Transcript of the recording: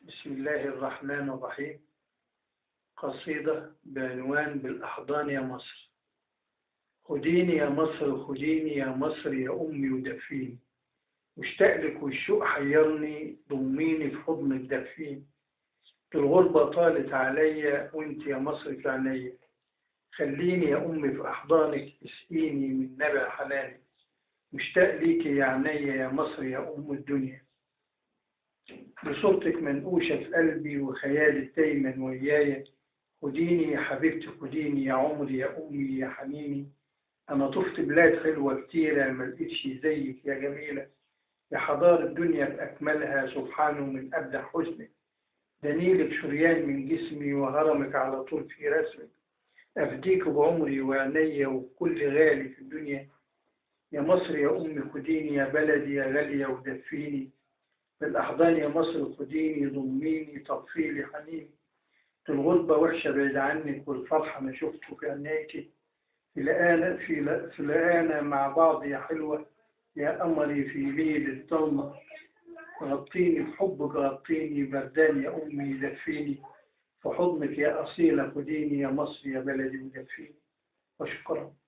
بسم الله الرحمن الرحيم. قصيدة بعنوان بالأحضان يا مصر. خديني يا مصر خديني يا مصر يا أمي ودفيني، مشتاق لك والشوق حيرني، ضميني في حضنك دفيني. الغربة طالت عليا وانت يا مصر في عينيا، خليني يا أمي في أحضانك اسقيني من نبع حنانك. مشتاق ليكي يا عينيا يا مصر يا أم الدنيا، بصورتك منقوشة في قلبي وخيالك دايما ويايا. خديني يا حبيبتي خديني يا عمري يا أمي يا حنيني. أنا طفت بلاد حلوة كتيرة ملقتش زيك يا جميلة، يا حضارة الدنيا بأكملها سبحانه من أبدع حسنك. دنيلك شريان من جسمي وهرمك على طول في رسمك، أفديك بعمري وعينيا وكل غالي في الدنيا. يا مصر يا أمي خديني يا بلدي يا غالية ودفيني، في الأحضان يا مصر خديني ضميني طفيلي حنيني. الغربة وحشة بعيد عنك والفرحة ما شفته في عينيكي، في لقانا مع بعض يا حلوة، يا قمري في ليل الضلمة. غطيني بحبك غطيني بردان يا أمي دفيني، في حضنك يا أصيلة خديني يا مصر يا بلدي ودفيني. وشكرا.